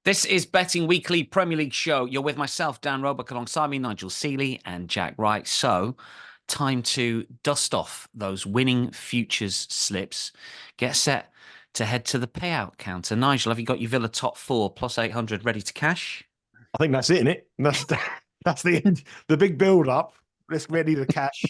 This is Betting Weekly Premier League show. You're with myself, Dan Roebuck, alongside me, Nigel Seeley and Jack Wright. So, time to dust off those winning futures slips. Get set to head to the payout counter. Nigel, have you got your Villa top four plus 800 ready to cash? I think that's it, isn't it? That's the end, the big build up. Let's ready to cash,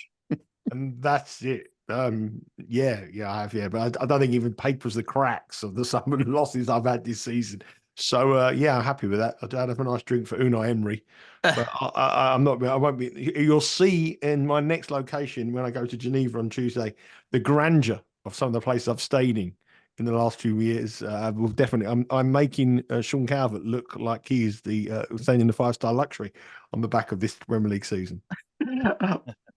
and that's it. Yeah, I have, yeah, but I don't think even papers the cracks of the sum of losses I've had this season. So yeah, I'm happy with that. I'd have a nice drink for Unai Emery, but I'm not. I won't be. You'll see in my next location when I go to Geneva on Tuesday the grandeur of some of the places I've stayed in the last few years. Will definitely. I'm making Sean Calvert look like he's staying in the 5-star luxury on the back of this Premier League season.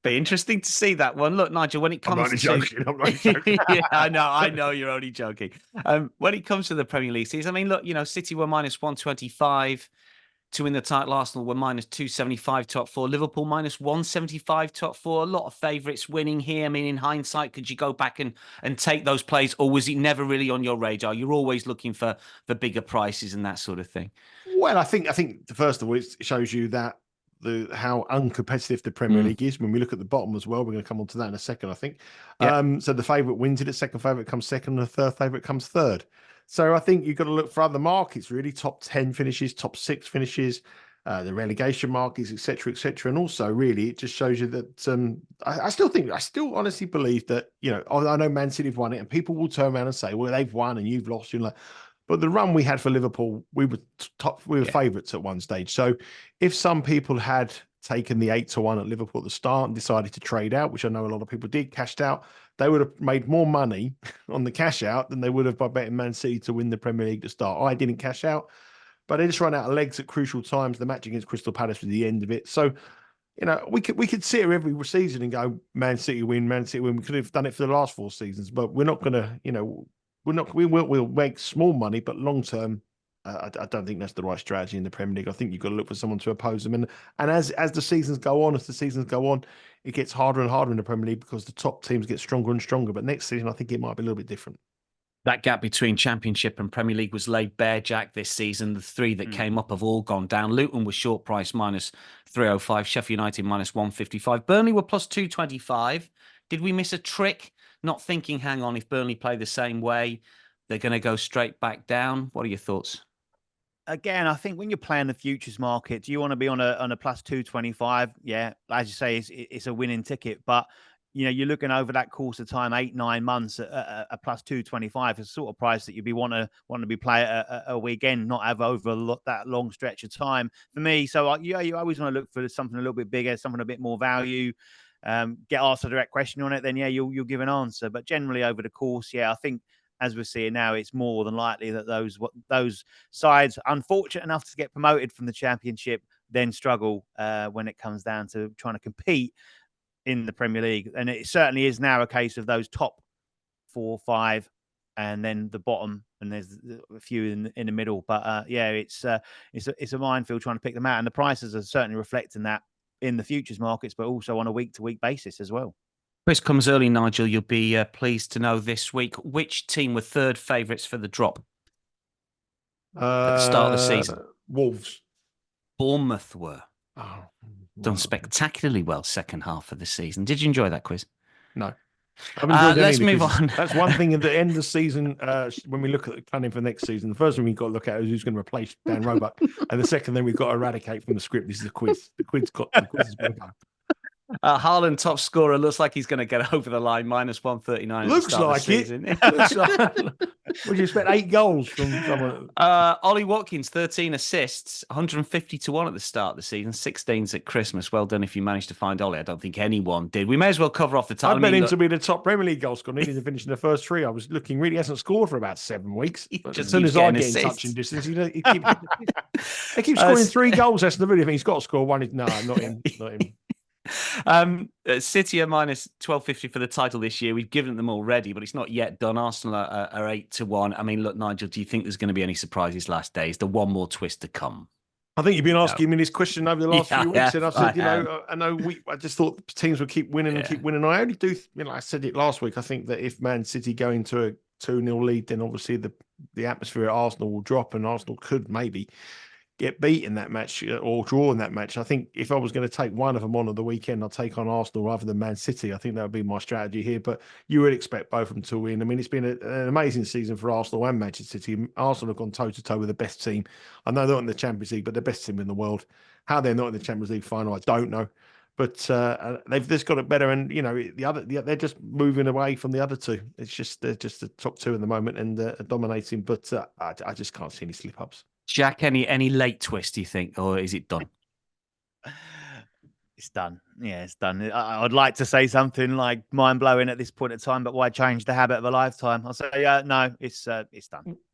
Be interesting to see that one. Look, Nigel, when it comes I'm only joking. I'm only joking. Yeah, I know you're only joking. When it comes to the Premier League season, I mean, look, City were minus 125 to win the title. Arsenal were minus 275 top four. Liverpool minus 175 top four. A lot of favourites winning here. I mean, in hindsight, could you go back and take those plays, or was it never really on your radar? You're always looking for bigger prices and that sort of thing. Well, I think first of all, it shows you that how uncompetitive the Premier League is. When we look at the bottom as well, we're going to come on to that in a second, I think. Yeah. So the favourite wins it, the second favourite comes second, and the third favourite comes third. So I think you've got to look for other markets, really, top 10 finishes, top 6 finishes, the relegation markets, etc., etc. And also, really, it just shows you that I still honestly believe that, I know Man City have won it, and people will turn around and say, well, they've won and you've lost. But the run we had for Liverpool, we were favourites at one stage. So if some people had taken the 8-1 at Liverpool at the start and decided to trade out, which I know a lot of people did, cashed out, they would have made more money on the cash out than they would have by betting Man City to win the Premier League to start. I didn't cash out, but they just ran out of legs at crucial times. The match against Crystal Palace was the end of it. So, we could sit here every season and go, Man City win, Man City win. We could have done it for the last 4 seasons, but we're not going to, we'll make small money, but long term, I don't think that's the right strategy in the Premier League. I think you've got to look for someone to oppose them. And as the seasons go on, it gets harder and harder in the Premier League because the top teams get stronger and stronger. But next season, I think it might be a little bit different. That gap between Championship and Premier League was laid bare, Jack, this season. The 3 that came up have all gone down. Luton was short price minus 305, Sheffield United minus 155. Burnley were plus 225. Did we miss a trick? Not thinking, hang on, if Burnley play the same way, they're going to go straight back down. What are your thoughts? Again, I think when you're playing the futures market, do you want to be on a plus 225? Yeah, as you say, it's a winning ticket. But, you're looking over that course of time, 8-9 months at a plus 225 is the sort of price that you'd be want to be playing a weekend, not have over that long stretch of time. For me, so you always want to look for something a little bit bigger, something a bit more value. Get asked a direct question on it, then you'll give an answer. But generally over the course, I think as we're seeing now, it's more than likely that those sides, unfortunate enough to get promoted from the Championship, then struggle when it comes down to trying to compete in the Premier League. And it certainly is now a case of those top 4, 5, and then the bottom, and there's a few in the middle. But it's a minefield trying to pick them out, and the prices are certainly reflecting that in the futures markets, but also on a week-to-week basis as well. Quiz comes early, Nigel. You'll be pleased to know this week which team were third favourites for the drop at the start of the season. Wolves. Bournemouth were. Oh, done spectacularly well second half of the season. Did you enjoy that quiz? No. Let's move on. That's one thing at the end of the season. When we look at the planning for next season, the first thing we've got to look at is who's going to replace Dan Roebuck, and the second thing we've got to eradicate from the script. This is a quiz. The quiz is going to go. Haaland, top scorer, looks like he's going to get over the line, minus 139. Looks like it. Would you expect 8 goals from someone? Ollie Watkins, 13 assists, 150 to 1 at the start of the season, 16s at Christmas. Well done if you managed to find Ollie. I don't think anyone did. We may as well cover off the title. I bet him to be the top Premier League goal scorer, needing to finish in the first 3. I was looking, really hasn't scored for about 7 weeks. As soon as I get in touching distance, he keeps scoring 3 goals. That's the really thing. He's got to score 1. No, not him. Not him. City are minus 1250 for the title this year. We've given them already, but it's not yet done. Arsenal are 8-1. I mean, look, Nigel, do you think there's going to be any surprises last day? Is there one more twist to come? I think you've been asking me this question over the last few weeks, and I've said, I just thought teams would keep winning and keep winning. I only do, I said it last week. I think that if Man City go into 2-0 lead, then obviously the atmosphere at Arsenal will drop, and Arsenal could maybe get beat in that match or draw in that match. I think if I was going to take one of them on the weekend, I'd take on Arsenal rather than Man City. I think that would be my strategy here. But you would expect both of them to win. I mean, it's been an amazing season for Arsenal and Manchester City. Arsenal have gone toe-to-toe with the best team. I know they're not in the Champions League, but the best team in the world. How they're not in the Champions League final, I don't know. But they've just got it better, and they're just moving away from the other two. It's just they're just the top two at the moment and dominating. But I just can't see any slip-ups. Jack, any late twist, do you think, or is it done? It's done. Yeah, it's done. I'd like to say something like mind-blowing at this point in time, but why change the habit of a lifetime? I'll say, no, it's done.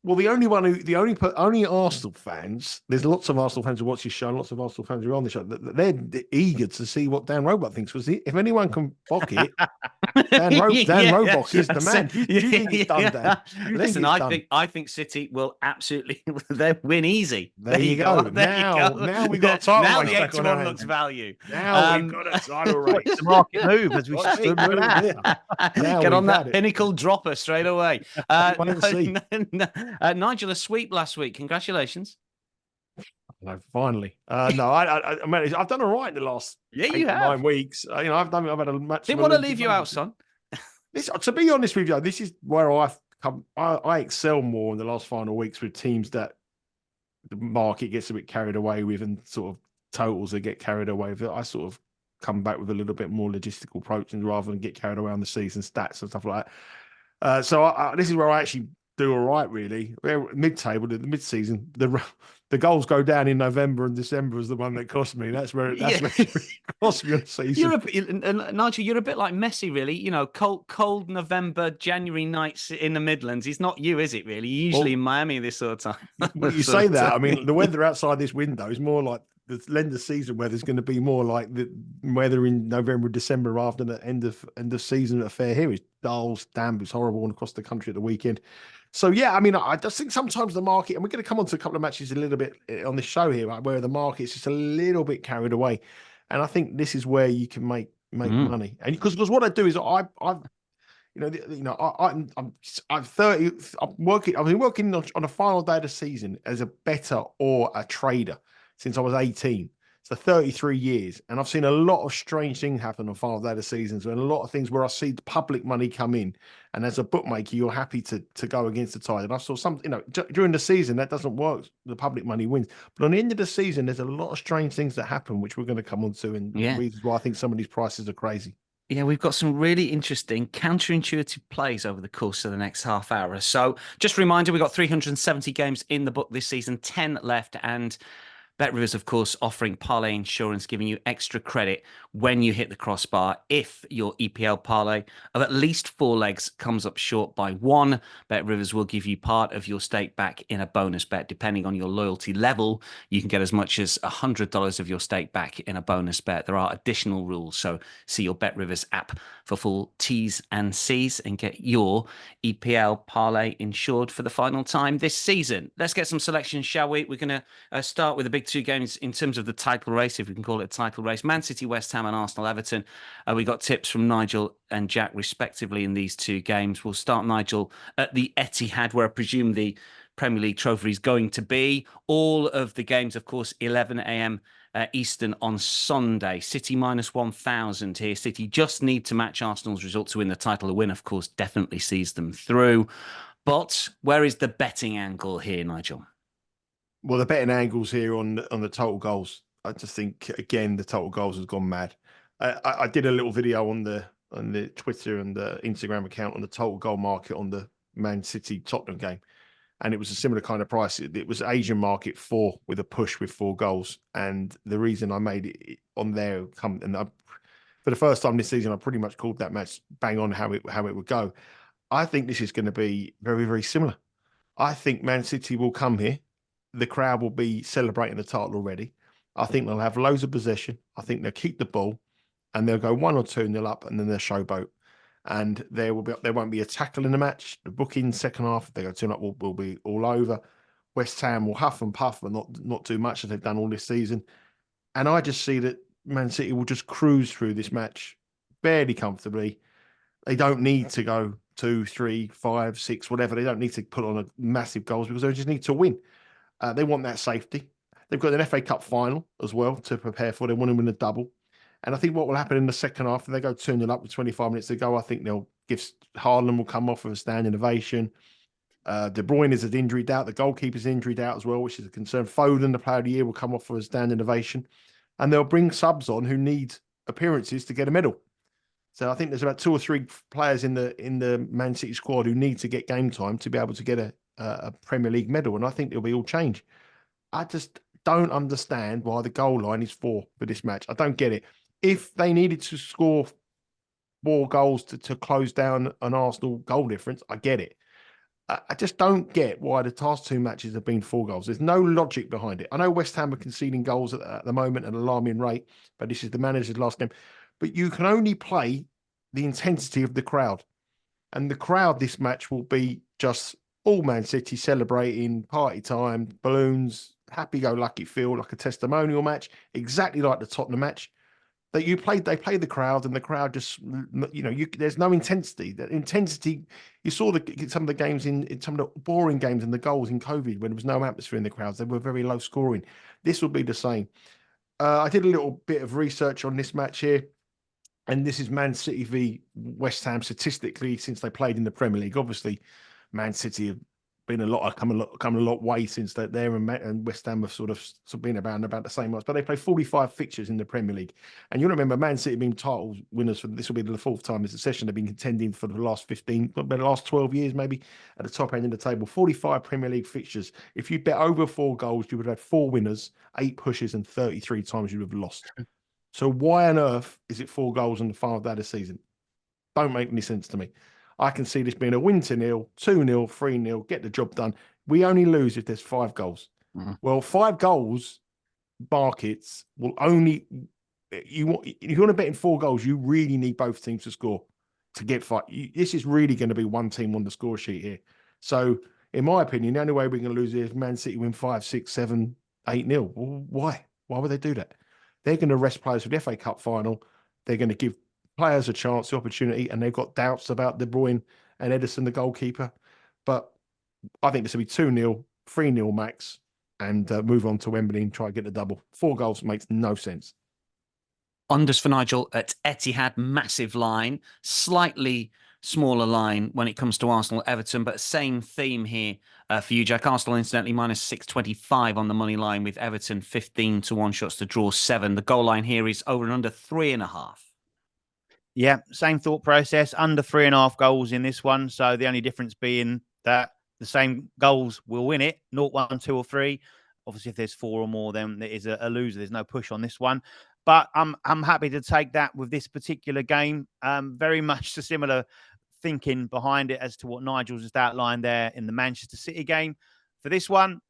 Well, only Arsenal fans, there's lots of Arsenal fans who watch this show, and lots of Arsenal fans who are on the show, they're eager to see what Dan Roebuck thinks. If anyone can book it, Dan Roebuck is the man. Do you think it's done, Dan? Listen, I think City will absolutely they'll win easy. There you go. Now we've got a title. Now the extra one looks value. Now we've got a title race. It's a market move as we speak. Get on that pinnacle dropper straight away. Nigel, a sweep last week. Congratulations. No, finally. No, I managed. I've done all right in the last 9 weeks. I've had a match. Didn't want to leave you out, son. To be honest with you, this is where I've come. I excel more in the last final weeks with teams that the market gets a bit carried away with, and sort of totals that get carried away with. I sort of come back with a little bit more logistical approach, and rather than get carried away on the season stats and stuff like that. So this is where I actually do all right, really. We're mid-table, the mid-season, the goals go down in November and December is the one that cost me. That's where it cost me on the season. Nigel, you're a bit like Messi, really. Cold November, January nights in the Midlands. It's not you, is it, really? You're usually in Miami this sort of time. Well, you say that. I mean, the weather outside this window is more like the end of season weather is going to be more like the weather in November, December, rather than the end of season affair here. It's dull, damp, it's horrible across the country at the weekend. So yeah, I mean, I just think sometimes the market, and we're going to come on to a couple of matches a little bit on this show here, where the market's just a little bit carried away, and I think this is where you can make money. And because what I do is I'm 30. I've been working on a final day of the season as a bettor or a trader since I was 18. So 33 years. And I've seen a lot of strange things happen on final day of the seasons, and a lot of things where I see the public money come in. And as a bookmaker, you're happy to go against the tide. And I saw some, during the season, that doesn't work. The public money wins. But on the end of the season, there's a lot of strange things that happen, which we're going to come on to, and reasons why I think some of these prices are crazy. Yeah, we've got some really interesting counterintuitive plays over the course of the next half hour. So just a reminder, we've got 370 games in the book this season, 10 left, and BetRivers, of course, offering parlay insurance, giving you extra credit when you hit the crossbar if your EPL parlay of at least 4 legs comes up short by 1. BetRivers will give you part of your stake back in a bonus bet. Depending on your loyalty level, you can get as much as $100 of your stake back in a bonus bet. There are additional rules, so see your BetRivers app for full T's and C's and get your EPL parlay insured for the final time this season. Let's get some selections, shall we? We're going to start with the big 2 games in terms of the title race, if we can call it a title race. Man City, West Ham and Arsenal, Everton. We got tips from Nigel and Jack, respectively, in these 2 games. We'll start, Nigel, at the Etihad, where I presume the Premier League trophy is going to be. All of the games, of course, 11 a.m. Eastern on Sunday. City minus 1,000 here. City just need to match Arsenal's result to win the title. A win, of course, definitely sees them through. But where is the betting angle here, Nigel? Well, the betting angles here on the total goals. I just think, again, the total goals has gone mad. I did a little video on the Twitter and the Instagram account on the total goal market on the Man City Tottenham game, and it was a similar kind of price. It was Asian market 4 with a push with 4 goals, and the reason I made it on there for the first time this season, I pretty much called that match bang on how it would go. I think this is going to be very, very similar. I think Man City will come here. The crowd will be celebrating the title already. I think they'll have loads of possession. I think they'll keep the ball, and they'll go 1 or 2-0 up, and then they'll showboat. And there won't be a tackle in the match. The booking second half, if they go 2-0 will be all over. West Ham will huff and puff, but not do much as they've done all this season. And I just see that Man City will just cruise through this match fairly comfortably. They don't need to go 2, 3, 5, 6, whatever. They don't need to put on a massive goals because they just need to win. They want that safety. They've got an FA Cup final as well to prepare for. They want to win a double. And I think what will happen in the second half, if they go 2-0 up with 25 minutes to go, I think they'll give Haaland will come off with a standing ovation. De Bruyne is an injury doubt. The goalkeeper's injury doubt as well, which is a concern. Foden, the player of the year, will come off for a standing ovation. And they'll bring subs on who need appearances to get a medal. So I think there's about 2 or 3 players in the Man City squad who need to get game time to be able to get a Premier League medal. And I think there'll be all change. I just don't understand why the goal line is 4 for this match. I don't get it. If they needed to score 4 goals to close down an Arsenal goal difference, I get it. I just don't get why the past 2 matches have been 4 goals. There's no logic behind it. I know West Ham are conceding goals at the moment at an alarming rate, but this is the manager's last game. But you can only play the intensity of the crowd. And the crowd this match will be just all Man City celebrating, party time, balloons, happy-go-lucky feel, like a testimonial match, exactly like the Tottenham match. That they played the crowd, and the crowd just, there's no intensity. That intensity, you saw some of the games in some of the boring games and the goals in COVID when there was no atmosphere in the crowds. They were very low scoring. This will be the same. I did a little bit of research on this match here, and this is Man City v West Ham statistically since they played in the Premier League. Obviously, Man City have been come a lot way since they're there, and West Ham have sort of been about the same much. But they play 45 fixtures in the Premier League, and you remember Man City being title winners for this will be the 4th time this session. They've been contending for the last 12 years, maybe at the top end of the table. 45 Premier League fixtures. If you bet over 4 goals, you would have had 4 winners, 8 pushes, and 33 times you would have lost. So why on earth is it 4 goals in the final day of the season? Don't make any sense to me. I can see this being a 1-0, 2-0, 3-0, get the job done. We only lose if there's 5 goals. Mm-hmm. Well, 5 goals markets will only if you want to bet in 4 goals, you really need both teams to score to get 5. This is really going to be one team on the score sheet here. So, in my opinion, the only way we're going to lose is if Man City win 5, 6, 7, 8-0. Well, why? Why would they do that? They're going to rest players for the FA Cup final. They're going to give players a chance, the opportunity, and they've got doubts about De Bruyne and Ederson, the goalkeeper. But I think this will be 2-0, 3-0 max, and move on to Wembley and try and get the double. 4 goals makes no sense. Unders for Nigel at Etihad, massive line, slightly smaller line when it comes to Arsenal Everton, but same theme here for you, Jack. Arsenal, incidentally, minus 625 on the money line, with Everton 15-1 shots to draw 7. The goal line here is over and under 3.5. Yeah, same thought process. Under 3.5 goals in this one. So the only difference being that the same goals will win it. 0, 1, 2, or 3. Obviously, if there's 4 or more, then it is a loser. There's no push on this one. But I'm happy to take that with this particular game. Very much a similar thinking behind it as to what Nigel's just outlined there in the Manchester City game. For this one,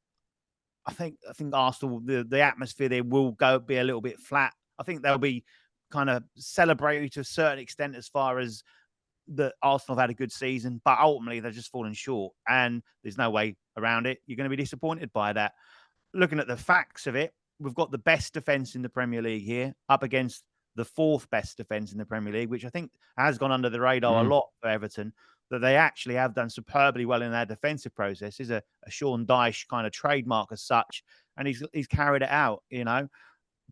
I think Arsenal, the atmosphere there will be a little bit flat. I think they'll be kind of celebratory to a certain extent as far as the Arsenal have had a good season, but ultimately they're just falling short, and there's no way around it. You're going to be disappointed by that. Looking at the facts of it, we've got the best defence in the Premier League here up against the 4th best defence in the Premier League, which I think has gone under the radar a lot for Everton, that they actually have done superbly well in their defensive process. Is a Sean Dyche kind of trademark as such, and he's carried it out,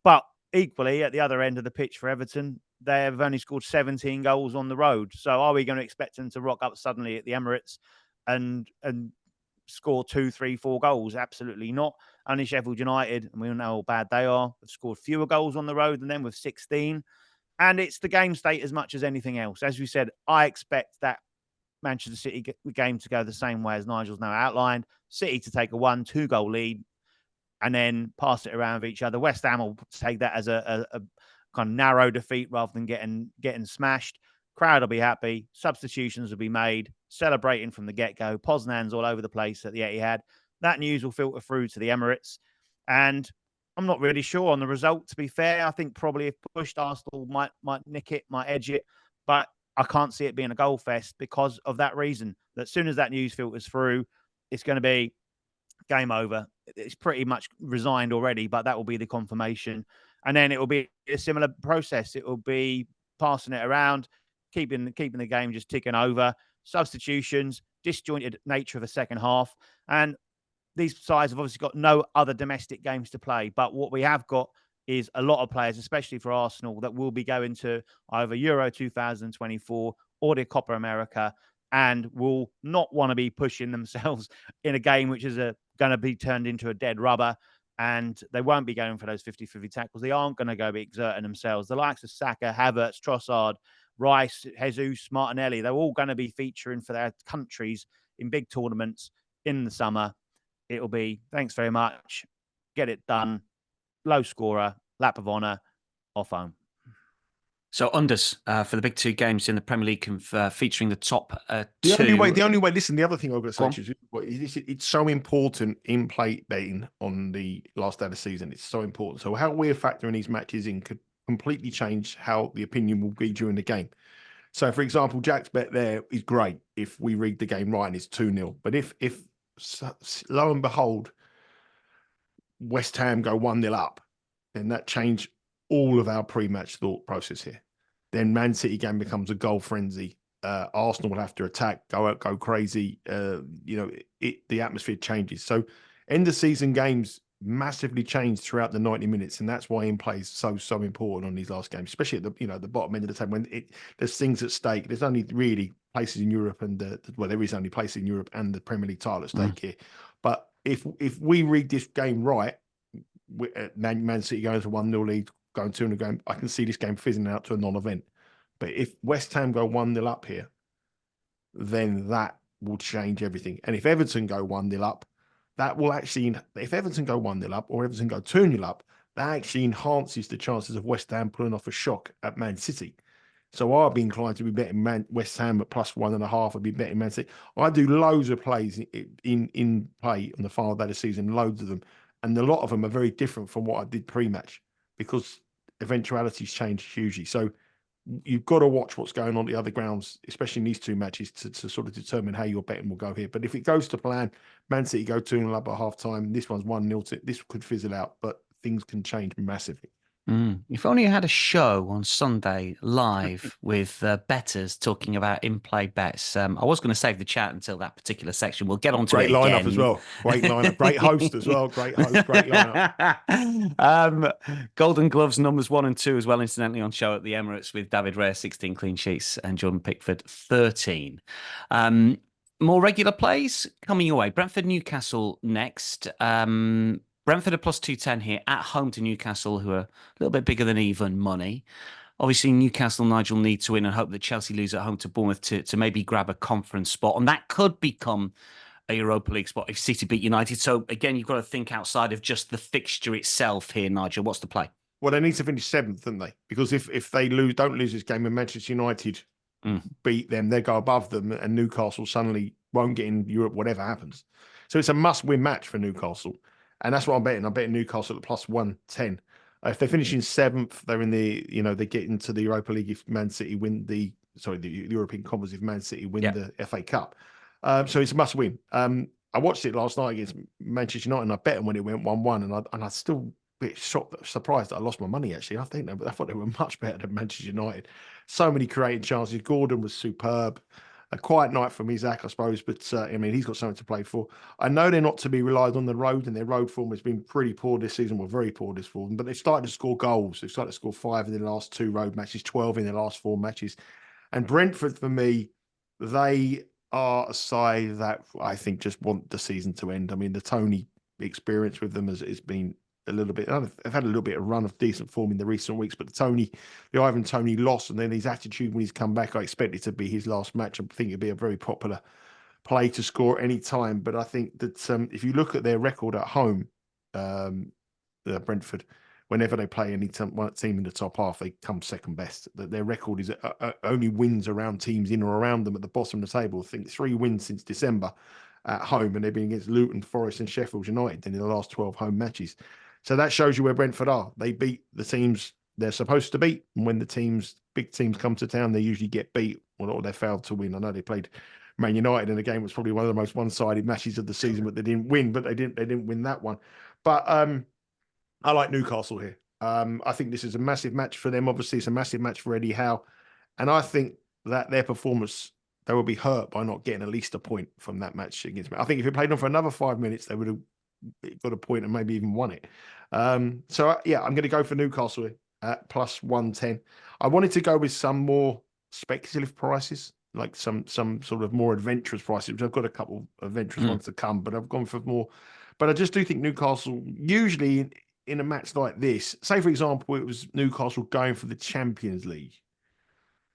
But equally, at the other end of the pitch for Everton, they have only scored 17 goals on the road. So are we going to expect them to rock up suddenly at the Emirates and score 2, 3, 4 goals? Absolutely not. Only Sheffield United, and we all know how bad they are, have scored fewer goals on the road than them with 16. And it's the game state as much as anything else. As we said, I expect that Manchester City game to go the same way as Nigel's now outlined. City to take a 1-2 goal lead and then pass it around with each other. West Ham will take that as a kind of narrow defeat rather than getting smashed. Crowd will be happy. Substitutions will be made. Celebrating from the get-go. Poznan's all over the place at the Etihad. That news will filter through to the Emirates. And I'm not really sure on the result, to be fair. I think probably if pushed, Arsenal might nick it, might edge it. But I can't see it being a goal fest because of that reason. That as soon as that news filters through, it's going to be game over. It's pretty much resigned already, but that will be the confirmation. And then it will be a similar process. It will be passing it around, keeping the game just ticking over. substitutions, disjointed nature of the second half. And these sides have obviously got no other domestic games to play. But what we have got is a lot of players, especially for Arsenal, that will be going to either Euro 2024 or the Copa America, and will not want to be pushing themselves in a game which is going to be turned into a dead rubber. And they won't be going for those 50-50 tackles. They aren't going to go be exerting themselves. The likes of Saka, Havertz, Trossard, Rice, Jesus, Martinelli, they're all going to be featuring for their countries in big tournaments in the summer. It'll be, thanks very much, get it done, low scorer, lap of honour, off home. So unders for the big two games in the Premier League featuring the top the two. Only way, listen, the other thing I've got to say is it's so important in play betting on the last day of the season. It's so important. So how we're factoring these matches in could completely change how the opinion will be during the game. So, for example, Jack's bet there is great if we read the game right and it's 2-0. But if lo and behold, West Ham go 1-0 up, then that changed all of our pre-match thought process here. Then Man City game becomes a goal frenzy. Arsenal will have to attack, go crazy. The atmosphere changes. So end of season games massively change throughout the 90 minutes, and that's why in play is so important on these last games, especially at the bottom end of the table when there's things at stake. There's only really places in Europe, and there is only places in Europe and the Premier League title at stake here. But if we read this game right, Man City going to 1-0 lead, going 2-0 game, I can see this game fizzing out to a non-event. But if West Ham go 1-0 up here, then that will change everything. And if Everton go 1-0 up, that will actually, if Everton go 1-0 up or Everton go 2-0 up, that actually enhances the chances of West Ham pulling off a shock at Man City. So I'd be inclined to be betting West Ham at +1.5. I'd be betting Man City. I do loads of plays in play on the final day of the season, loads of them. And a lot of them are very different from what I did pre-match because eventualities change hugely. So you've got to watch what's going on at the other grounds, especially in these two matches, to sort of determine how your betting will go here. But if it goes to plan, Man City go 2-0 up at half time. This one's 1-0. This could fizzle out, but things can change massively. If only you had a show on Sunday live with bettors talking about in-play bets. I was going to save the chat until that particular section. We'll get on to it again. Great lineup as well. Great lineup. Great host as well. Great host. Great lineup. Golden Gloves numbers 1 and 2 as well, incidentally, on show at the Emirates with David Raya, 16 clean sheets, and Jordan Pickford, 13. More regular plays coming your way. Brentford, Newcastle next. Brentford are +210 here at home to Newcastle, who are a little bit bigger than even money. Obviously, Newcastle, Nigel, need to win and hope that Chelsea lose at home to Bournemouth to maybe grab a conference spot. And that could become a Europa League spot if City beat United. So, again, you've got to think outside of just the fixture itself here, Nigel. What's the play? Well, they need to finish 7th, don't they? Because if they don't lose this game and Manchester United beat them, they go above them and Newcastle suddenly won't get in Europe, whatever happens. So it's a must-win match for Newcastle. And that's what I'm betting. I'm betting Newcastle at +110. If they finish in 7th, they're in the, they get into the Europa League if Man City win the European Conference if Man City win the FA Cup. So it's a must win. I watched it last night against Manchester United and I bet them when it went 1-1 and I still a bit surprised that I lost my money actually. I thought they were much better than Manchester United. So many creating chances. Gordon was superb. A quiet night from Isaac, I suppose, but he's got something to play for. I know they're not to be relied on the road, and their road form has been pretty poor this season. Well, very poor this season, but they've started to score goals. They've started to score 5 in their last 2 road matches, 12 in their last 4 matches. And Brentford, for me, they are a side that I think just want the season to end. I mean, the Tony experience with them has been a little bit. I've had a little bit of run of decent form in the recent weeks, but the Ivan Toney loss and then his attitude when he's come back, I expect it to be his last match. I think it'd be a very popular play to score any time. But I think that if you look at their record at home, Brentford, whenever they play any team in the top half, they come second best. That their record is only wins around teams in or around them at the bottom of the table. I think 3 wins since December at home, and they've been against Luton, Forest, and Sheffield United in the last 12 home matches. So that shows you where Brentford are. They beat the teams they're supposed to beat. And when the big teams come to town, they usually get beat or they failed to win. I know they played Man United in a game that was probably one of the most one-sided matches of the season, but they didn't win. But they didn't win that one. But I like Newcastle here. I think this is a massive match for them. Obviously, it's a massive match for Eddie Howe. And I think that their performance they will be hurt by not getting at least a point from that match against me. I think if it played on for another 5 minutes, they would have got a point and maybe even won it. So yeah, I'm going to go for Newcastle at plus 110. I wanted to go with some more speculative prices, like some sort of more adventurous prices, which I've got a couple of adventurous ones to come, but I've gone for more. But I just do think Newcastle, usually in a match like this, say for example, it was Newcastle going for the Champions League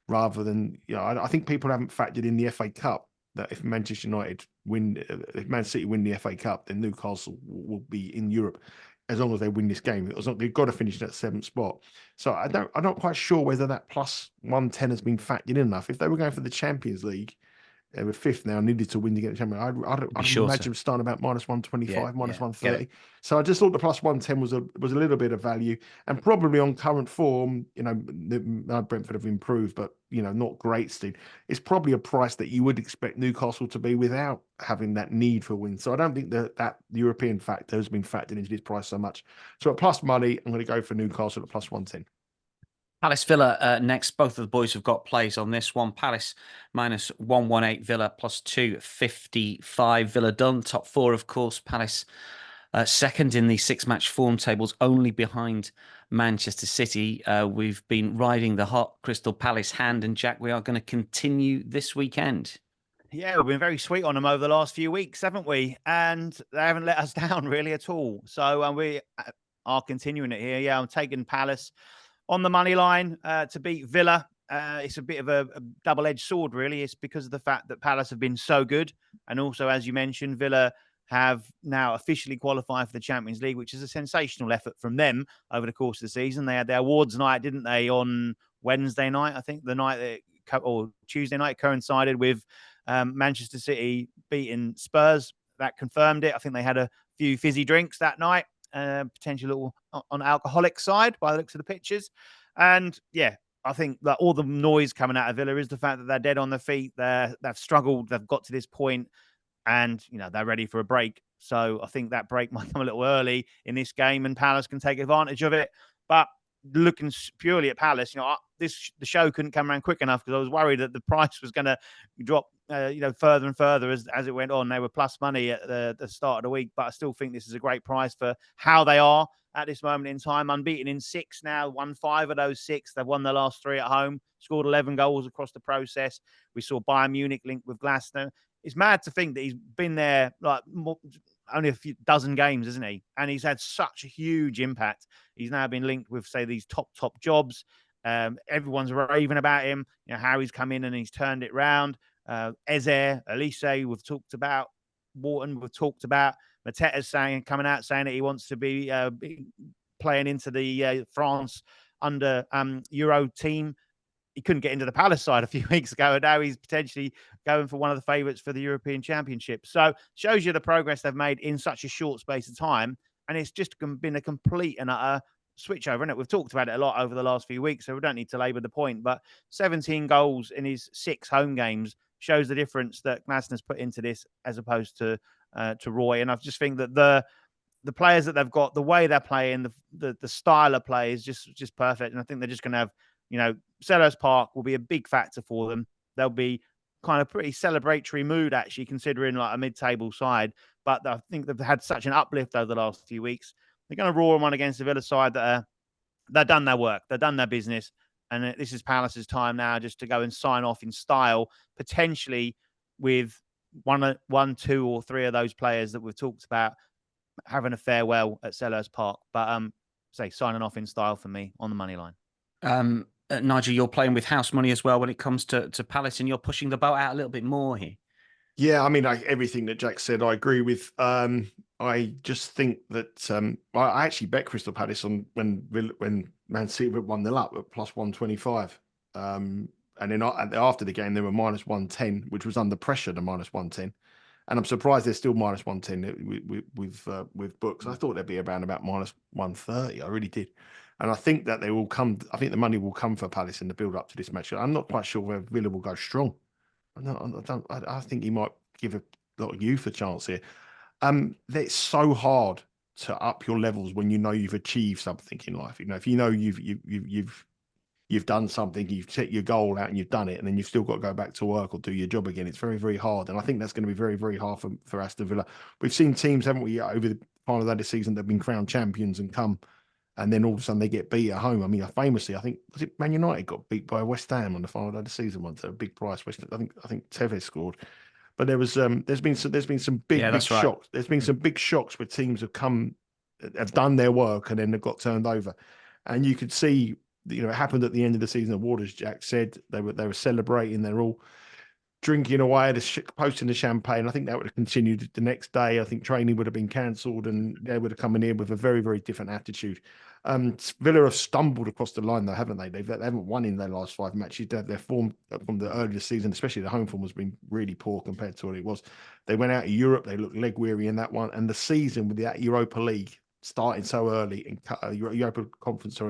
rather than, I think people haven't factored in the FA Cup, that if Manchester United win, if Man City win the FA Cup, then Newcastle will be in Europe as long as they win this game. They've got to finish that 7th spot. So I'm not quite sure whether that plus 110 has been factored in enough. If they were going for the Champions League, they were 5th now, needed to win to get the champion. I'd imagine starting about minus 125, minus 130. So I just thought the plus 110 was a little bit of value, and probably on current form, Brentford have improved, but not great, Steve. It's probably a price that you would expect Newcastle to be without having that need for wins. So I don't think that European factor has been factored into this price so much. So at plus money, I'm going to go for Newcastle at plus 110. Palace Villa next. Both of the boys have got plays on this one. Palace minus 118, Villa plus 255. Villa done. Top 4, of course. Palace second in the 6-match form tables, only behind Manchester City. We've been riding the hot Crystal Palace hand, and Jack, we are going to continue this weekend. Yeah, we've been very sweet on them over the last few weeks, haven't we? And they haven't let us down really at all. So we are continuing it here. Yeah, I'm taking Palace on the money line to beat Villa. It's a bit of a double-edged sword, really. It's because of the fact that Palace have been so good. And also, as you mentioned, Villa have now officially qualified for the Champions League, which is a sensational effort from them over the course of the season. They had their awards night, didn't they, on Wednesday night? I think the night or Tuesday night coincided with Manchester City beating Spurs. That confirmed it. I think they had a few fizzy drinks that night. Potentially a little on alcoholic side by the looks of the pictures. And yeah, I think that all the noise coming out of Villa is the fact that they're dead on their feet. They've struggled. They've got to this point, and they're ready for a break. So I think that break might come a little early in this game, and Palace can take advantage of it. But looking purely at Palace, the show couldn't come around quick enough because I was worried that the price was going to drop, further and further as it went on. They were plus money at the start of the week, but I still think this is a great price for how they are at this moment in time. Unbeaten in 6 now, won 5 of those 6. They've won the last 3 at home, scored 11 goals across the process. We saw Bayern Munich linked with Glasner. It's mad to think that he's been there only a few dozen games, isn't he? And he's had such a huge impact. He's now been linked with, say, these top jobs. Everyone's raving about him, how he's come in and he's turned it round. Eze, Elise, we've talked about. Wharton, we've talked about. Mateta's coming out saying that he wants to be playing into the France under Euro team. He couldn't get into the Palace side a few weeks ago, and now he's potentially going for one of the favourites for the European Championship. So shows you the progress they've made in such a short space of time, and it's just been a complete and utter switch over, isn't it? We've talked about it a lot over the last few weeks, so we don't need to labour the point, but 17 goals in his 6 home games shows the difference that Glasner's put into this as opposed to Roy. And I just think that the players that they've got, the way they're playing, the style of play is just perfect. And I think they're just going to have, Selhurst Park will be a big factor for them. They'll be kind of pretty celebratory mood, actually, considering like a mid-table side. But I think they've had such an uplift over the last few weeks. They're going to roar one against the Villa side that they've done their work. They've done their business. And this is Palace's time now just to go and sign off in style, potentially with one, 2, or 3 of those players that we've talked about having a farewell at Selhurst Park. But signing off in style for me on the money line. Nigel, you're playing with house money as well when it comes to Palace, and you're pushing the boat out a little bit more here. Yeah, I mean, everything that Jack said, I agree with. I just think that I actually bet Crystal Palace on when Man City went 1-0 up at plus 125. And then after the game, they were minus 110, which was under pressure to minus 110. And I'm surprised they're still minus 110 with books. I thought they'd be around about minus 130. I really did. And I think that they will come. I think the money will come for Palace in the build up to this match. I'm not quite sure whether Villa will go strong. I think he might give a lot of youth a chance here. It's so hard to up your levels when you know you've achieved something in life. If you know you've you've done something, you've set your goal out and you've done it, and then you've still got to go back to work or do your job again. It's very, very hard. And I think that's going to be very, very hard for Aston Villa. We've seen teams, haven't we, over the final of the season that have been crowned champions and come, and then all of a sudden they get beat at home. I mean, famously, I think, was it Man United got beat by West Ham on the final day of the season once at a big price. I think Tevez scored. But there's been some big shocks. There's been some big shocks where teams have done their work and then they've got turned over. And you could see, it happened at the end of the season. The Waters, Jack said, they were celebrating. They're all drinking away, posting the champagne. I think that would have continued the next day. I think training would have been cancelled and they would have come in here with a very, very different attitude. Villa have stumbled across the line, though, haven't they? They haven't won in their last 5 matches. Their form from the earlier season, especially the home form, has been really poor compared to what it was. They went out of Europe. They looked leg weary in that one. And the season with that Europa League starting so early, in Europa Conference,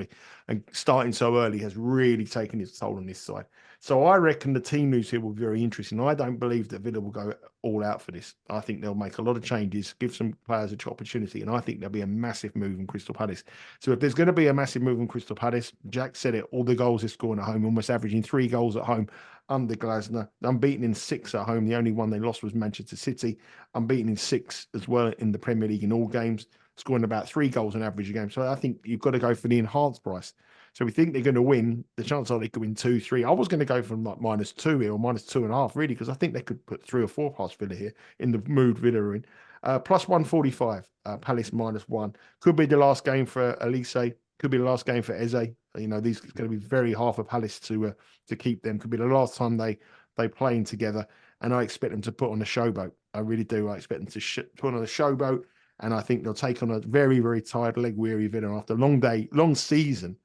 and starting so early has really taken its toll on this side. So I reckon the team news here will be very interesting. I don't believe that Villa will go all out for this. I think they'll make a lot of changes, give some players an opportunity, and I think there'll be a massive move in Crystal Palace. So if there's going to be a massive move in Crystal Palace, Jack said it, all the goals they're scoring at home, almost averaging 3 goals at home under Glasner. Unbeaten in 6 at home. The only one they lost was Manchester City. Unbeaten in 6 as well in the Premier League in all games, scoring about 3 goals on average a game. So I think you've got to go for the enhanced price. So we think they're going to win. The chances are they could win 2-3. I was going to go from like -2 here or -2.5, really, because I think they could put 3 or 4 past Villa here in the mood Villa are in. Plus 145, Palace -1. Could be the last game for Elise. Could be the last game for Eze. These are going to be very hard for Palace to keep them. Could be the last time they play in together. And I expect them to put on a showboat. I really do. I expect them to put on a showboat. And I think they'll take on a very, very tired, leg-weary Villa after a long season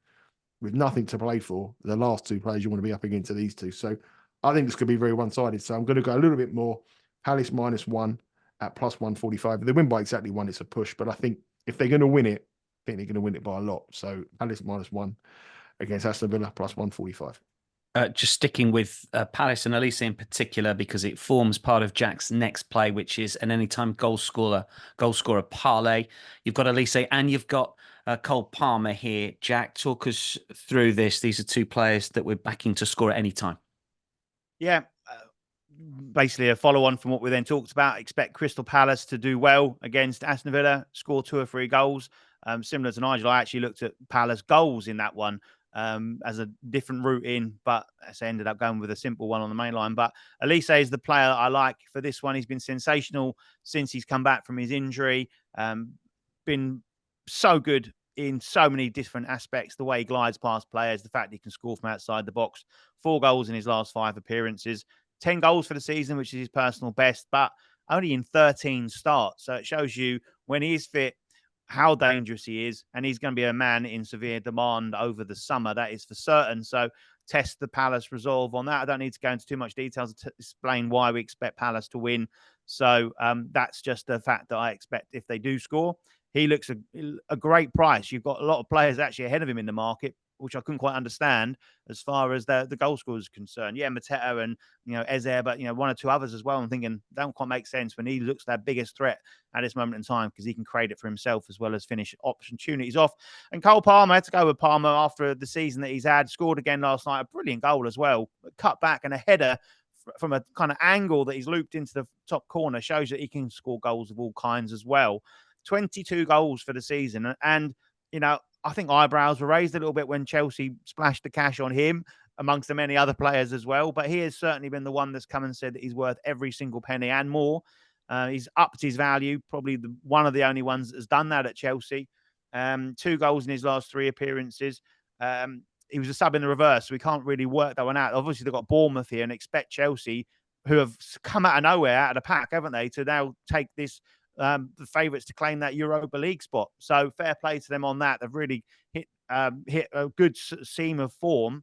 with nothing to play for. The last 2 players you want to be up against are these two. So I think this could be very one-sided. So I'm going to go a little bit more Palace -1 at plus 145. If they win by exactly 1, it's a push. But I think if they're going to win it, I think they're going to win it by a lot. So Palace -1 against Aston Villa plus 145. Just sticking with Palace and Elise in particular, because it forms part of Jack's next play, which is an anytime goal scorer parlay. You've got Elise and you've got Cole Palmer here. Jack, talk us through this. These are 2 players that we're backing to score at any time. Yeah, basically a follow-on from what we then talked about. Expect Crystal Palace to do well against Aston Villa, score 2 or 3 goals. Similar to Nigel, I actually looked at Palace goals in that one as a different route in, but I ended up going with a simple one on the main line. But Elise is the player I like for this one. He's been sensational since he's come back from his injury. Been so good in so many different aspects. The way he glides past players, the fact he can score from outside the box. 4 goals in his last 5 appearances. 10 goals for the season, which is his personal best, but only in 13 starts. So it shows you when he is fit, how dangerous he is, and he's going to be a man in severe demand over the summer. That is for certain. So test the Palace resolve on that. I don't need to go into too much details to explain why we expect Palace to win. So that's just the fact that I expect if they do score. He looks a great price. You've got a lot of players actually ahead of him in the market, which I couldn't quite understand as far as the goal scorers are concerned. Yeah, Mateta and, Eze, but, 1 or 2 others as well. I'm thinking that don't quite make sense when he looks their biggest threat at this moment in time, because he can create it for himself as well as finish opportunities off. And Cole Palmer, I had to go with Palmer after the season that he's had. Scored again last night, a brilliant goal as well. Cut back and a header from a kind of angle that he's looped into the top corner shows that he can score goals of all kinds as well. 22 goals for the season. And, I think eyebrows were raised a little bit when Chelsea splashed the cash on him, amongst the many other players as well. But he has certainly been the one that's come and said that he's worth every single penny and more. He's upped his value, probably one of the only ones that has done that at Chelsea. 2 goals in his last 3 appearances. He was a sub in the reverse, so we can't really work that one out. Obviously, they've got Bournemouth here and expect Chelsea, who have come out of nowhere, out of the pack, haven't they, to now take this the favourites to claim that Europa League spot. So fair play to them on that. They've really hit a good seam of form.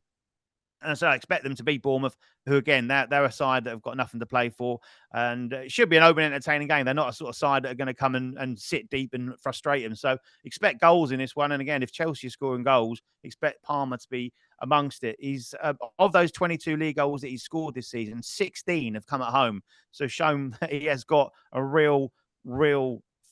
And so I expect them to beat Bournemouth, who, again, they're a side that have got nothing to play for. And it should be an open, entertaining game. They're not a sort of side that are going to come and sit deep and frustrate them. So expect goals in this one. And again, if Chelsea are scoring goals, expect Palmer to be amongst it. He's of those 22 league goals that he's scored this season, 16 have come at home. So shown that he has got a real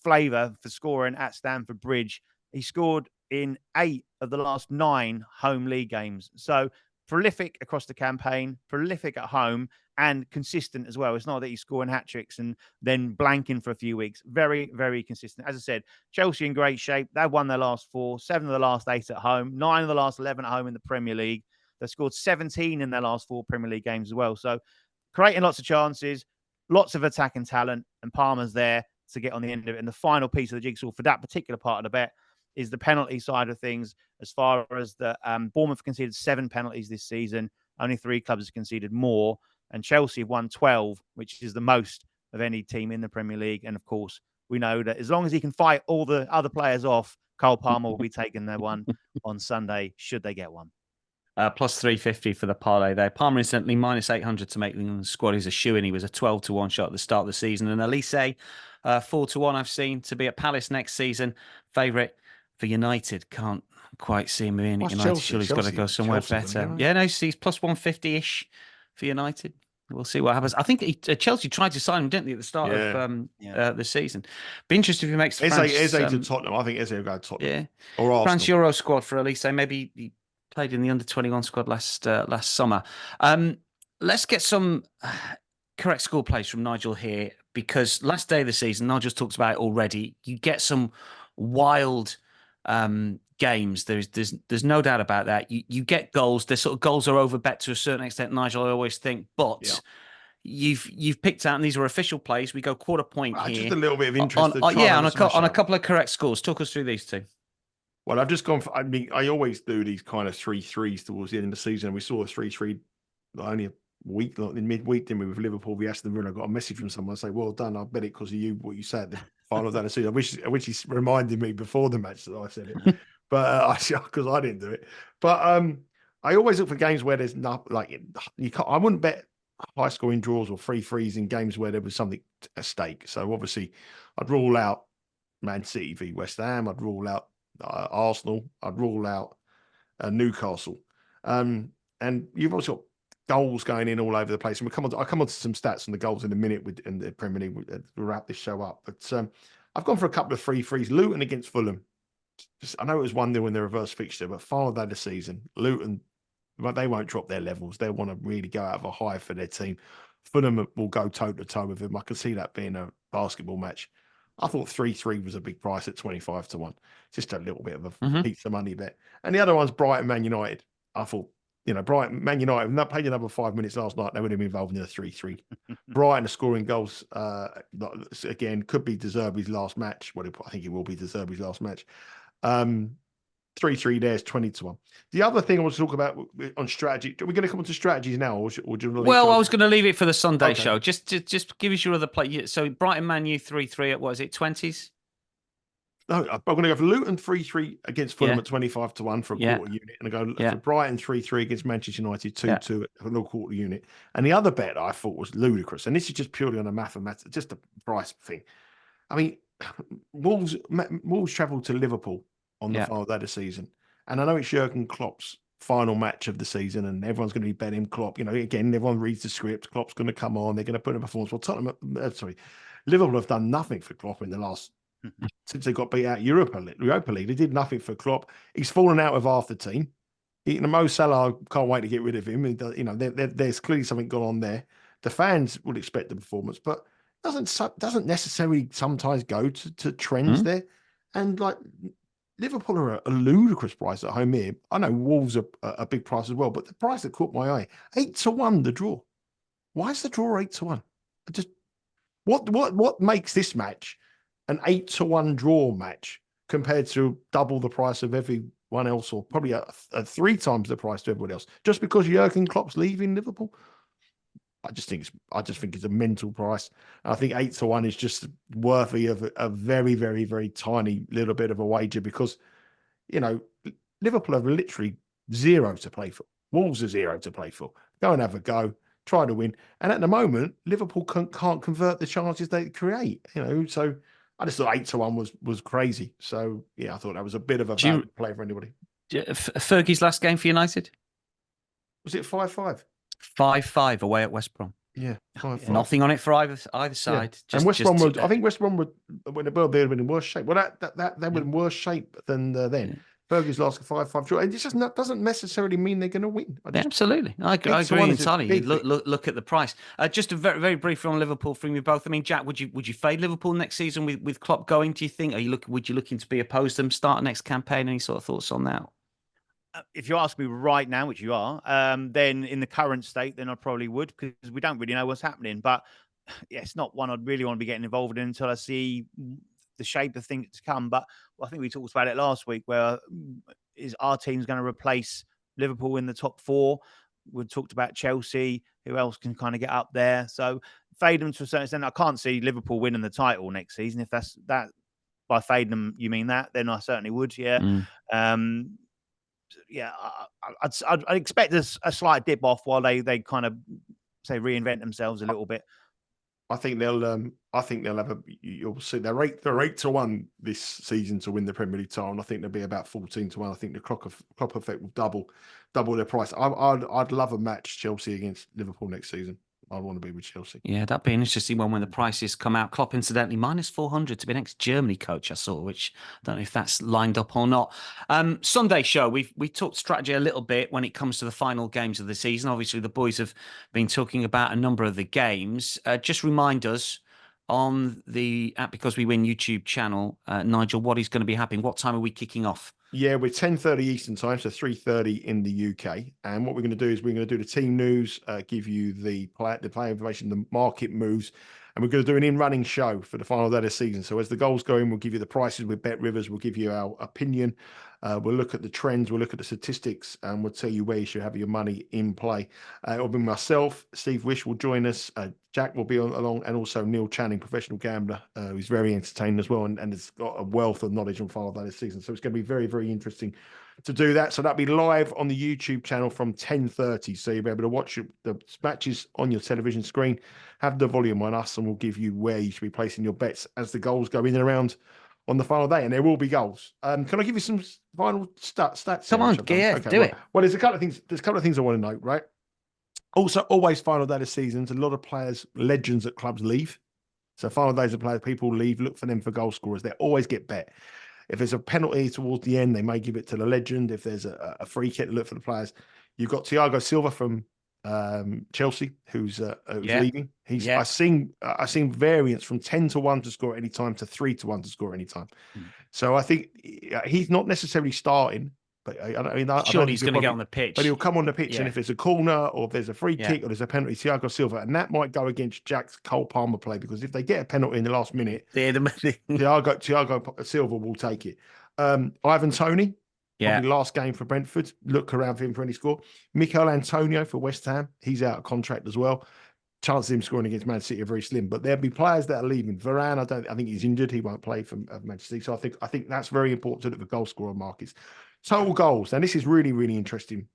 flavour for scoring at Stamford Bridge. He scored in 8 of the last 9 home league games. So prolific across the campaign, prolific at home, and consistent as well. It's not that he's scoring hat tricks and then blanking for a few weeks. Very, very consistent. As I said, Chelsea in great shape. They've won their last 4, 7 of the last 8 at home, 9 of the last 11 at home in the Premier League. They've scored 17 in their last 4 Premier League games as well. So creating lots of chances, lots of attacking talent, and Palmer's there to get on the end of it. And the final piece of the jigsaw for that particular part of the bet is the penalty side of things. As far as the Bournemouth conceded 7 penalties this season, only 3 clubs have conceded more, and Chelsea have won 12, which is the most of any team in the Premier League. And of course, we know that as long as he can fight all the other players off, Cole Palmer will be taking their one on Sunday, should they get one. Plus 350 for the parlay there. Palmer instantly minus 800 to make the squad. He's a shoe-in. He was a 12-1 shot at the start of the season. And Elise, 4-1 I've seen to be at Palace next season. Favourite for United. Can't quite see him being at United. Chelsea? Surely he's got to go somewhere better. Yeah, no, he's plus 150-ish for United. We'll see what happens. I think Chelsea tried to sign him, didn't they, at the start of the season? Be interested if he makes Eze to Tottenham. I think Eze will go to Tottenham. Yeah. Or Arsenal. France Euro squad for Elise. Maybe he played in the under-21 squad last summer. Let's get some correct score plays from Nigel here, because last day of the season, Nigel's talked about it already. You get some wild games. There's no doubt about that. You get goals. The sort of goals are over bet to a certain extent, Nigel, I always think. But you've picked out, and these are official plays. We go quarter point here. Just a little bit of interest. On a couple of correct scores. Talk us through these two. Well, I've just gone for, I always do these kind of 3-3s towards the end of the season. We saw a 3-3 only a week, like in midweek, didn't we, with Liverpool v Aston Villa. I got a message from someone saying, well done, I bet it because of you, what you said at the final of that season. I wish he reminded me before the match that I said it, but because I didn't do it. But I always look for games where there's not, like, I wouldn't bet high scoring draws or 3-3s in games where there was something at stake. So obviously I'd rule out Man City v West Ham. I'd rule out Arsenal. I'd rule out Newcastle, and you've also got goals going in all over the place. And I come on to some stats on the goals in a minute in the Premier League. We'll wrap this show up, but I've gone for a couple of 3-3s. Luton against Fulham. I know it was 1-0 in the reverse fixture, but final day of the season, Luton, they won't drop their levels. They want to really go out of a high for their team. Fulham will go toe to toe with them. I can see that being a basketball match. I thought 3-3 was a big price at 25-1. Just a little bit of a piece of money bet. And the other one's Brighton Man United. I thought, Brighton Man United, not played another 5 minutes last night, they would have been involved in a 3-3. Brighton are scoring goals again, could be De Zerbi's last match. Well, I think it will be De Zerbi's last match. 3-3 there's 20-1. The other thing I want to talk about on strategy, are we going to come on to strategies now? Or do you well, I was going to leave it for the Sunday show. Just give us your other play. So Brighton Man U 3-3 at, what is it, 20s? No, I'm going to go for Luton 3-3 against Fulham at 25-1 for a quarter unit. And I go for Brighton 3-3 against Manchester United 2-2 at a little quarter unit. And the other bet I thought was ludicrous. And this is just purely on a mathematics, just a price thing. I mean, Wolves travelled to Liverpool on the final day of the season. And I know it's Jurgen Klopp's final match of the season and everyone's going to be betting Klopp. Again, everyone reads the script. Klopp's going to come on. They're going to put in a performance. Well, Liverpool have done nothing for Klopp in the last, since they got beat out Europa League. They did nothing for Klopp. He's fallen out with half the team. Mo Salah, can't wait to get rid of him. There's clearly something gone on there. The fans would expect the performance, but doesn't necessarily sometimes go to trends there. And like, Liverpool are a ludicrous price at home here. I know Wolves are a big price as well, but the price that caught my eye, 8-1 the draw. Why is the draw 8-1? What makes this match an 8-1 draw match compared to double the price of everyone else, or probably a 3 times the price to everyone else, just because Jurgen Klopp's leaving Liverpool? I just think it's a mental price. I think 8-1 is just worthy of a very, very, very tiny little bit of a wager, because, Liverpool have literally 0 to play for. Wolves are 0 to play for. Go and have a go, try to win. And at the moment, Liverpool can't convert the chances they create. So I just thought 8-1 was crazy. So yeah, I thought that was a bit of a bad play for anybody. Fergie's last game for United? Was it 5-5? 5-5 away at West Brom. Yeah, 5-5. Nothing on it for either side. Yeah. And West Brom would, I think West Brom would, when they would have been in worse shape. Well, they were in worse shape than then. Fergie's last 5-5 draw. It just doesn't necessarily mean they're going to win. Yeah, absolutely. I 8 to agree 1 is a entirely. big Look at the price. Just a very, very briefly on Liverpool from you both. I mean, Jack, would you fade Liverpool next season with Klopp going? Do you think? Would you looking to be opposed to them start next campaign? Any sort of thoughts on that? If you ask me right now, which you are, then in the current state, then I probably would, because we don't really know what's happening. But yeah, it's not one I'd really want to be getting involved in until I see the shape of things to come. But I think we talked about it last week, where is our team's going to replace Liverpool in the top 4? We talked about Chelsea. Who else can kind of get up there? So fade them to a certain extent. I can't see Liverpool winning the title next season. If that's that, by fading them, you mean that? Then I certainly would. Yeah. Yeah, I'd expect a slight dip off while they kind of say reinvent themselves a little bit. I think they'll have a. You'll see they're 8 to 1 this season to win the Premier League title, and I think they'll be about 14 to 1. I think the Klopp effect will double their price. I'd love a match Chelsea against Liverpool next season. I want to be with Chelsea. Yeah, that'd be an interesting one when the prices come out. Klopp, incidentally, minus 400 to be next Germany coach, I saw, which I don't know if that's lined up or not. Sunday show, we talked strategy a little bit when it comes to the final games of the season. Obviously, the boys have been talking about a number of the games. Just remind us on the Because We Win YouTube channel, Nigel, what is going to be happening? What time are we kicking off? Yeah, we're 10:30 Eastern time, so 3:30 in the UK. And what we're going to do is we're going to do the team news, give you the player information, the market moves, and we're going to do an in-running show for the final day of the season. So as the goals go in, we'll give you the prices with BetRivers. We'll give you our opinion. We'll look at the trends. We'll look at the statistics, and we'll tell you where you should have your money in play. It'll be myself. Steve Wish will join us. Jack will be along, and also Neil Channing, professional gambler, who's very entertaining as well, and has got a wealth of knowledge on final day this season. So it's going to be very, very interesting to do that. So that'll be live on the YouTube channel from 10:30. So you'll be able to watch the matches on your television screen, have the volume on us, and we'll give you where you should be placing your bets as the goals go in and around on the final day, and there will be goals. Can I give you some final stats? Come on, yeah, okay, do it. Well, there's a couple of things. There's a couple of things I want to note, right? Also, always final day of the seasons, a lot of players, legends at clubs leave. So final days of players, people leave, look for them for goal scorers. They always get bet. If there's a penalty towards the end, they may give it to the legend. If there's a free kick, look for the players. You've got Thiago Silva from Chelsea, who's leaving. I seen variants from 10 to 1 to score at any time to 3 to 1 to score at any time. So I think he's not necessarily starting, but surely he's going to get on the pitch. But he'll come on the pitch, and if there's a corner or if there's a free kick or there's a penalty, Thiago Silva, and that might go against Jack's Cole Palmer play, because if they get a penalty in the last minute, Thiago Silva will take it. Ivan Toney. Probably last game for Brentford. Look around for him for any score. Mikel Antonio for West Ham. He's out of contract as well. Chances of him scoring against Man City are very slim. But there'll be players that are leaving. Varane, I think he's injured. He won't play for Manchester City. So I think that's very important to look at goal scorer markets. Total goals. And this is really, really interesting.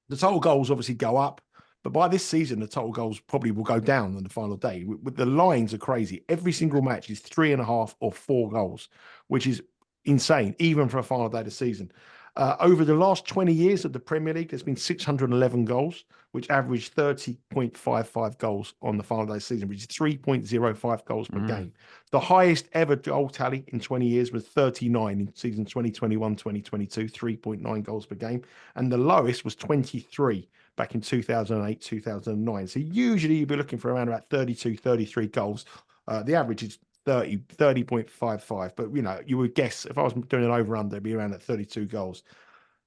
The total goals obviously go up. But by this season, the total goals probably will go down on the final day. With the lines are crazy. Every single match is 3.5 or 4 goals, which is insane, even for a final day of the season. Over the last 20 years of the Premier League, there's been 611 goals, which averaged 30.55 goals on the final day of the season, which is 3.05 goals per game. The highest ever goal tally in 20 years was 39 in season 2021-2022, 3.9 goals per game. And the lowest was 23 back in 2008-2009. So usually you'd be looking for around about 32, 33 goals. The average is 30.55, but you would guess if I was doing an over-under, it'd be around at 32 goals.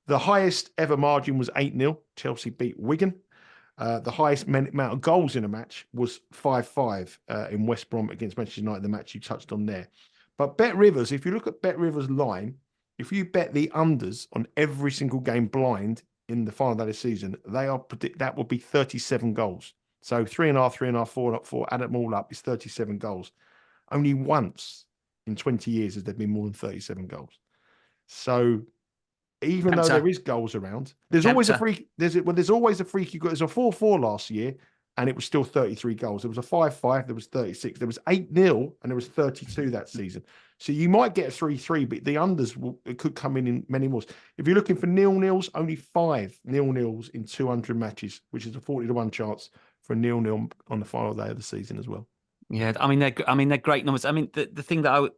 The highest ever margin was 8-0. Chelsea beat Wigan. The highest amount of goals in a match was 5-5 in West Brom against Manchester United, the match you touched on there. But BetRivers, if you look at BetRivers line, if you bet the unders on every single game blind in the final day of the season, that will be 37 goals. So 3.5, 4, add them all up, is 37 goals. Only once in 20 years has there been more than 37 goals. So even though there is goals around, there's always a freak. There's always a freaky goal. There's a 4-4 last year, and it was still 33 goals. There was a 5-5, there was 36. There was 8-0, and there was 32 that season. So you might get a 3-3, but the unders could come in many more. If you're looking for 0-0s, only 5 0-0s in 200 matches, which is a 40 to 1 chance for a 0-0 on the final day of the season as well. Yeah, I mean they're great numbers. I mean the thing that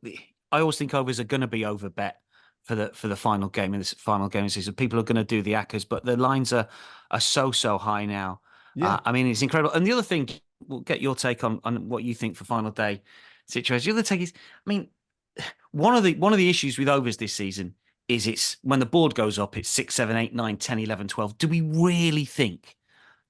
I always think overs are going to be over bet for the final game in this final game of the season. People are going to do the Accas, but the lines are so high now. Yeah. I mean, it's incredible. And the other thing, we'll get your take on what you think for final day situation. The other take is, I mean, one of the issues with overs this season is it's when the board goes up, it's 6, 7, 8, 9, 10, 11, 12. Do we really think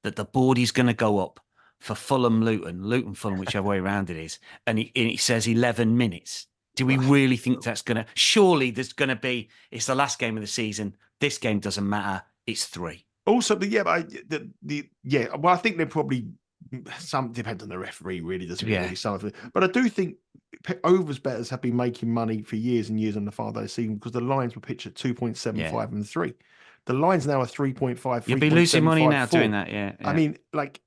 that the board is going to go up for Luton Fulham, whichever way around it is, and it says 11 minutes? Do we really think that's going to? Surely there's going to be. It's the last game of the season. This game doesn't matter. It's 3. Also, but well, I think they're probably some depends on the referee. Really, doesn't really some of it. But I do think overs bettors have been making money for years and years on the final day season because the lines were pitched at 2.75 and 3. The lines now are 3.5. You'll be losing money now doing that. Yeah. I mean, like,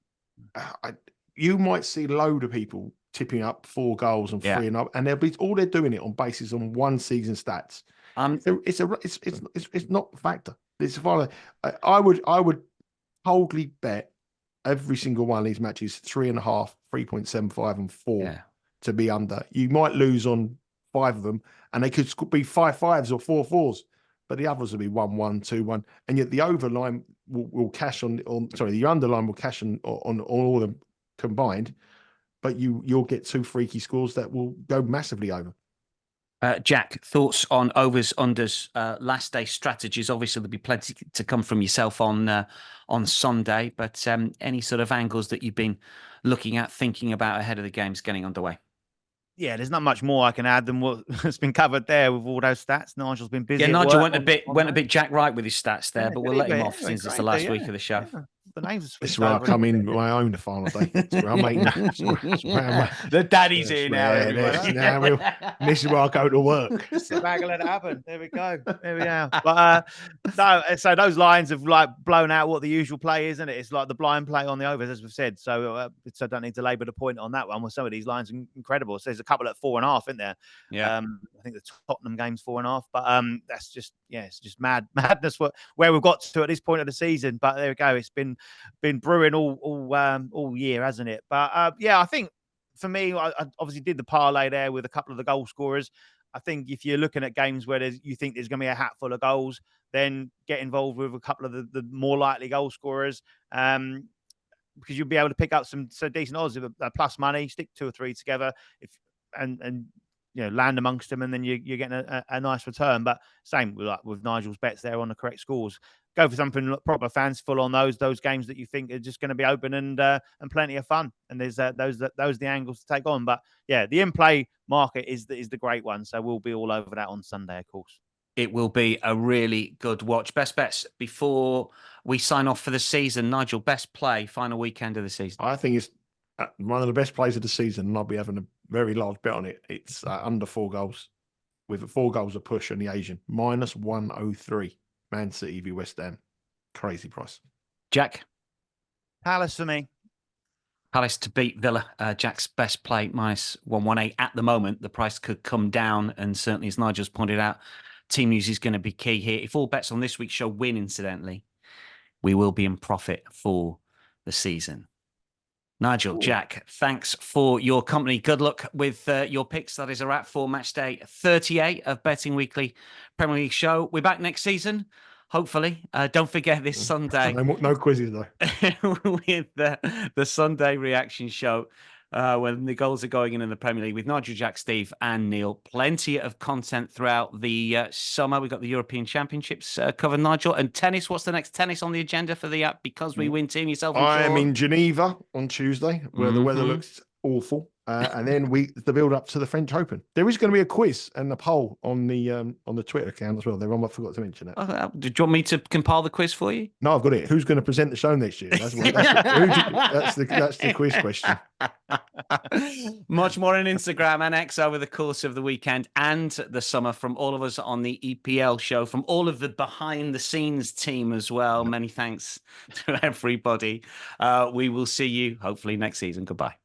you might see a load of people tipping up 4 goals and 3 and up, and they'll be they're doing it on basis on one season stats. It's not a factor. It's I would boldly bet every single one of these matches 3.5, 3.75, and 4 to be under. You might lose on 5 of them, and they could be 5 5s or 4 4s, but the others will be 1 1, 2 1, and yet the overline will cash on. Sorry, the underline will cash on all of them combined, but you'll get 2 freaky scores that will go massively over. Jack, thoughts on overs, unders, last day strategies? Obviously, there'll be plenty to come from yourself on Sunday, but any sort of angles that you've been looking at, thinking about ahead of the games getting underway? Yeah, there's not much more I can add than what has been covered there with all those stats. Nigel's been busy. Yeah, Nigel went a bit Jack Wright with his stats there, but we'll let him off since it's the last week of the show. Yeah. The names this is where I come in my own the final day. The daddy's here now. This is where I go to work. Let it happen. There we go. There we are. But no, so those lines have like blown out what the usual play is, isn't it? It's like the blind play on the overs, as we've said. So I don't need to labour the point on that one. With some of these lines are incredible. So there's a couple at 4.5, isn't there? Yeah. I think the Tottenham game's 4.5, but that's just it's just madness where we've got to at this point of the season. But there we go. It's been brewing all year, hasn't it? But I think for me, I obviously did the parlay there with a couple of the goal scorers. I think if you're looking at games where you think there's going to be a hat full of goals, then get involved with a couple of the more likely goal scorers, because you'll be able to pick up some decent odds of plus money. Stick 2 or 3 together, and land amongst them, and then you're getting a nice return. But same with Nigel's bets there on the correct scores. Go for something proper fanciful on those games that you think are just going to be open and plenty of fun. And there's those are the angles to take on. But yeah, the in-play market is the great one. So we'll be all over that on Sunday, of course. It will be a really good watch. Best bets before we sign off for the season. Nigel, best play, final weekend of the season. I think it's one of the best plays of the season, and I'll be having a very large bet on it. It's under 4 goals, with 4 goals a push on the Asian, -103. Man City v West Ham. Crazy price. Jack? Palace for me. Palace to beat Villa. Jack's best play, -118. At the moment, the price could come down, and certainly, as Nigel's pointed out, team news is going to be key here. If all bets on this week's show win, incidentally, we will be in profit for the season. Nigel, ooh. Jack, thanks for your company. Good luck with your picks. That is a wrap for match day 38 of Betting Weekly Premier League show. We're back next season, hopefully. Don't forget this Sunday. No quizzes, though. With the Sunday reaction show when the goals are going in the Premier League with Nigel, Jack, Steve and Neil. Plenty of content throughout the summer. We've got the European Championships covered, Nigel. And tennis, what's the next tennis on the agenda for the Because We Win team? Yourself and I am in Geneva on Tuesday, where the weather looks awful. And then the build up to the French Open. There is going to be a quiz and a poll on the Twitter account as well. I forgot to mention that. Do you want me to compile the quiz for you? No, I've got it. Who's going to present the show next year? That's the quiz question. Much more on Instagram and X over the course of the weekend and the summer from all of us on the EPL show, from all of the behind the scenes team as well. Many thanks to everybody. We will see you hopefully next season. Goodbye.